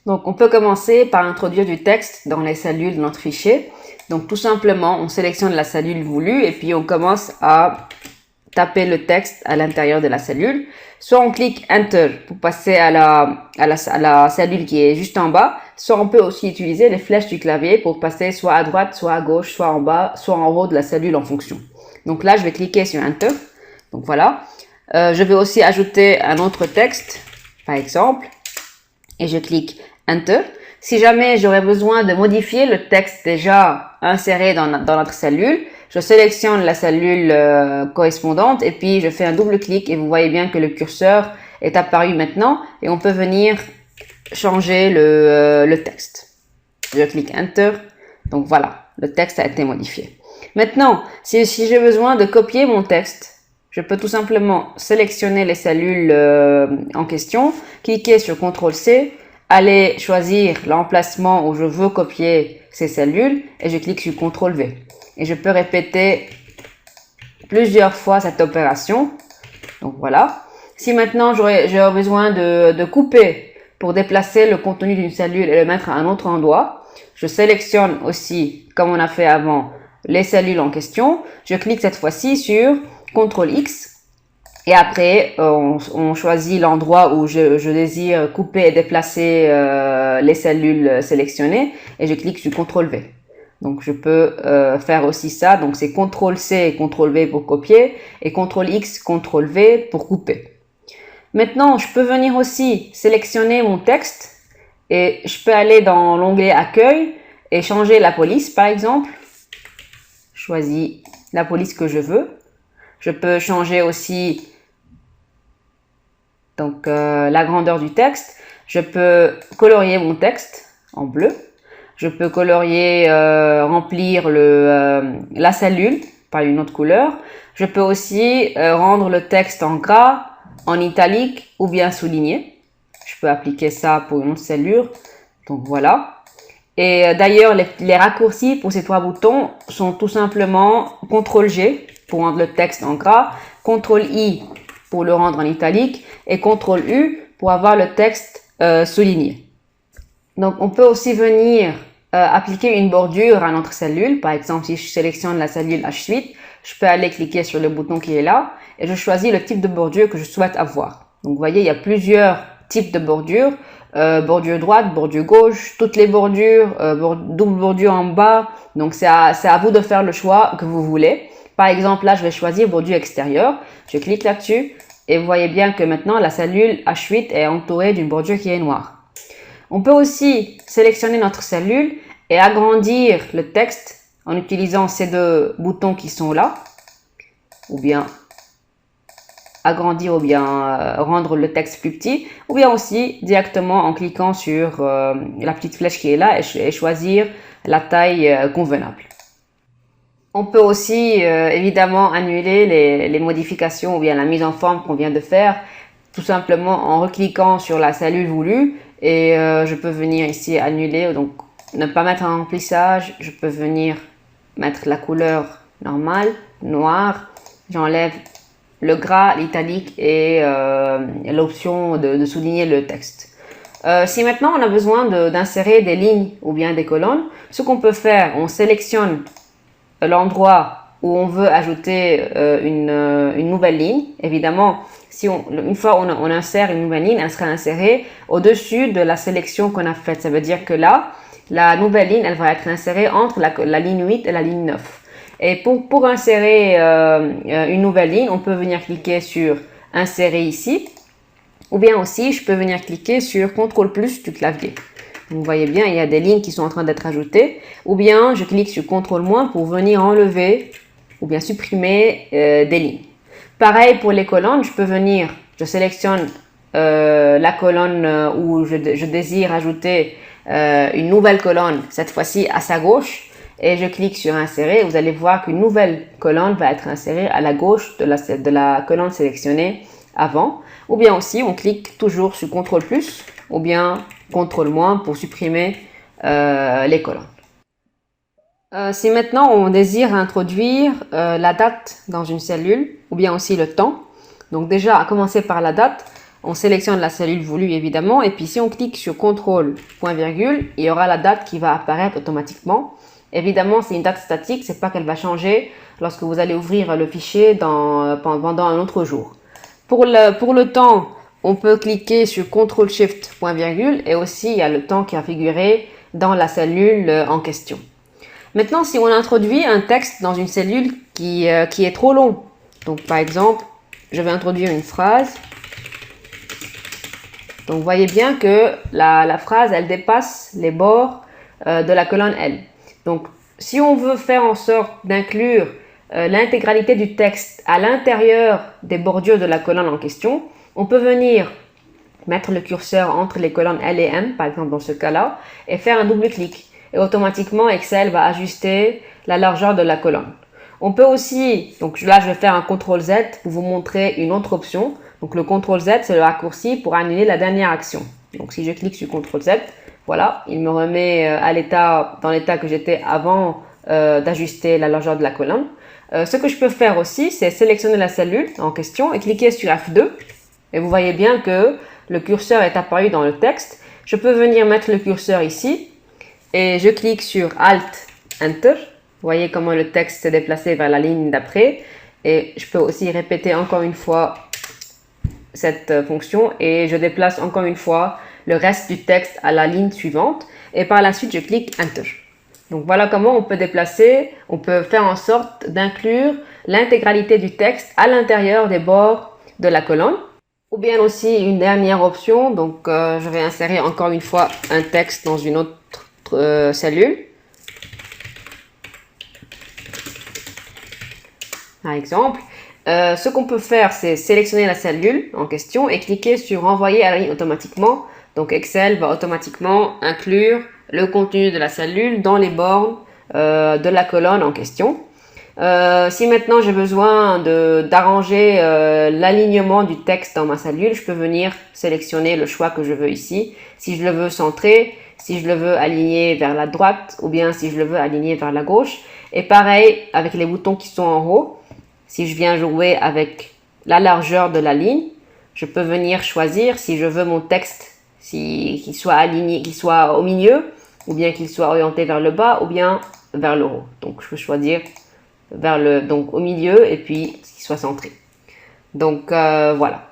Donc, on peut commencer par introduire du texte dans les cellules de notre fichier. Donc, tout simplement, on sélectionne la cellule voulue et puis on commence à taper le texte à l'intérieur de la cellule. Soit on clique Enter pour passer à la cellule qui est juste en bas, soit on peut aussi utiliser les flèches du clavier pour passer soit à droite, soit à gauche, soit en bas, soit en haut de la cellule en fonction. Donc là, je vais cliquer sur Enter. Donc voilà. Je vais aussi ajouter un autre texte, par exemple, et je clique Enter. Si jamais j'aurais besoin de modifier le texte déjà inséré dans notre cellule, je sélectionne la cellule correspondante et puis je fais un double clic et vous voyez bien que le curseur est apparu maintenant et on peut venir changer le texte. Je clique Enter. Donc voilà, le texte a été modifié. Maintenant, si j'ai besoin de copier mon texte, je peux tout simplement sélectionner les cellules en question, cliquer sur CTRL-C, aller choisir l'emplacement où je veux copier ces cellules et je clique sur CTRL-V. Et je peux répéter plusieurs fois cette opération. Donc voilà. Si maintenant j'aurais besoin de couper pour déplacer le contenu d'une cellule et le mettre à un autre endroit, je sélectionne aussi, comme on a fait avant, les cellules en question. Je clique cette fois-ci sur CTRL-X. Et après, on choisit l'endroit où je désire couper et déplacer les cellules sélectionnées et je clique sur CTRL-V. Donc, je peux faire aussi ça. Donc, c'est CTRL-C et CTRL-V pour copier et CTRL-X, CTRL-V pour couper. Maintenant, je peux venir aussi sélectionner mon texte et je peux aller dans l'onglet Accueil et changer la police, par exemple. Je choisis la police que je veux. Je peux changer aussi la grandeur du texte. Je peux colorier mon texte en bleu. Je peux colorier, remplir la cellule par une autre couleur. Je peux aussi rendre le texte en gras, en italique ou bien souligné. Je peux appliquer ça pour une autre cellule. Donc voilà. Et d'ailleurs, les raccourcis pour ces trois boutons sont tout simplement CTRL-G pour rendre le texte en gras, CTRL-I pour le rendre en italique et CTRL-U pour avoir le texte souligné. Donc, on peut aussi venir appliquer une bordure à notre cellule. Par exemple, si je sélectionne la cellule H8, je peux aller cliquer sur le bouton qui est là et je choisis le type de bordure que je souhaite avoir. Donc, vous voyez, il y a plusieurs types de bordures. Bordure droite, bordure gauche, toutes les bordures, double bordure en bas. Donc, c'est à vous de faire le choix que vous voulez. Par exemple, là, je vais choisir bordure extérieure. Je clique là-dessus et vous voyez bien que maintenant, la cellule H8 est entourée d'une bordure qui est noire. On peut aussi sélectionner notre cellule et agrandir le texte en utilisant ces deux boutons qui sont là. Ou bien agrandir ou bien rendre le texte plus petit. Ou bien aussi directement en cliquant sur la petite flèche qui est là et choisir la taille convenable. On peut aussi évidemment annuler les modifications ou bien la mise en forme qu'on vient de faire tout simplement en recliquant sur la cellule voulue et je peux venir ici annuler, donc ne pas mettre un remplissage, je peux venir mettre la couleur normale, noire, j'enlève le gras, l'italique et l'option de souligner le texte. Si maintenant on a besoin d'insérer des lignes ou bien des colonnes, ce qu'on peut faire, on sélectionne l'endroit où on veut ajouter une nouvelle ligne. Évidemment, une fois on insère une nouvelle ligne, elle sera insérée au-dessus de la sélection qu'on a faite. Ça veut dire que là, la nouvelle ligne, elle va être insérée entre la ligne 8 et la ligne 9. Et pour insérer une nouvelle ligne, on peut venir cliquer sur Insérer ici. Ou bien aussi, je peux venir cliquer sur CTRL+ du clavier. Vous voyez bien, il y a des lignes qui sont en train d'être ajoutées. Ou bien, je clique sur CTRL- pour venir enlever ou bien supprimer des lignes. Pareil pour les colonnes, je sélectionne la colonne où je désire ajouter une nouvelle colonne, cette fois-ci à sa gauche. Et je clique sur Insérer. Vous allez voir qu'une nouvelle colonne va être insérée à la gauche de la colonne sélectionnée avant. Ou bien aussi, on clique toujours sur CTRL+, ou bien CTRL- pour supprimer les colonnes. Si maintenant on désire introduire la date dans une cellule, ou bien aussi le temps, donc déjà à commencer par la date, On sélectionne la cellule voulue évidemment et puis si on clique sur CTRL, point virgule, il y aura la date qui va apparaître automatiquement. Évidemment, c'est une date statique, c'est pas qu'elle va changer lorsque vous allez ouvrir le fichier pendant un autre jour. Pour le temps, on peut cliquer sur CTRL SHIFT, point virgule, et aussi il y a le temps qui a figuré dans la cellule en question. Maintenant, si on introduit un texte dans une cellule qui est trop long, donc par exemple, je vais introduire une phrase. Donc, vous voyez bien que la phrase, elle dépasse les bords de la colonne L. Donc, si on veut faire en sorte d'inclure l'intégralité du texte à l'intérieur des bordures de la colonne en question, on peut venir mettre le curseur entre les colonnes L et M, par exemple dans ce cas-là, et faire un double-clic. Et automatiquement, Excel va ajuster la largeur de la colonne. On peut aussi, donc là je vais faire un CTRL Z pour vous montrer une autre option. Donc le CTRL Z, c'est le raccourci pour annuler la dernière action. Donc si je clique sur CTRL Z, voilà, il me remet dans l'état que j'étais avant d'ajuster la largeur de la colonne. Ce que je peux faire aussi, c'est sélectionner la cellule en question et cliquer sur F2. Et vous voyez bien que le curseur est apparu dans le texte. Je peux venir mettre le curseur ici et je clique sur Alt, Enter. Vous voyez comment le texte s'est déplacé vers la ligne d'après. Et je peux aussi répéter encore une fois cette fonction et je déplace encore une fois le reste du texte à la ligne suivante. Et par la suite, je clique Enter. Donc voilà comment on peut déplacer, on peut faire en sorte d'inclure l'intégralité du texte à l'intérieur des bords de la colonne. Ou bien aussi une dernière option, donc je vais insérer encore une fois un texte dans une autre cellule. Par exemple, ce qu'on peut faire, c'est sélectionner la cellule en question et cliquer sur Renvoyer à la ligne automatiquement. Donc Excel va automatiquement inclure le contenu de la cellule dans les bornes de la colonne en question. Si maintenant j'ai besoin d'arranger l'alignement du texte dans ma cellule, je peux venir sélectionner le choix que je veux ici. Si je le veux centré, si je le veux aligné vers la droite ou bien si je le veux aligné vers la gauche. Et pareil avec les boutons qui sont en haut. Si je viens jouer avec la largeur de la ligne, je peux venir choisir si je veux mon texte qu'il soit aligné, qu'il soit au milieu ou bien qu'il soit orienté vers le bas ou bien vers le haut. Donc je peux choisir donc au milieu et puis qu'il soit centré. Donc voilà.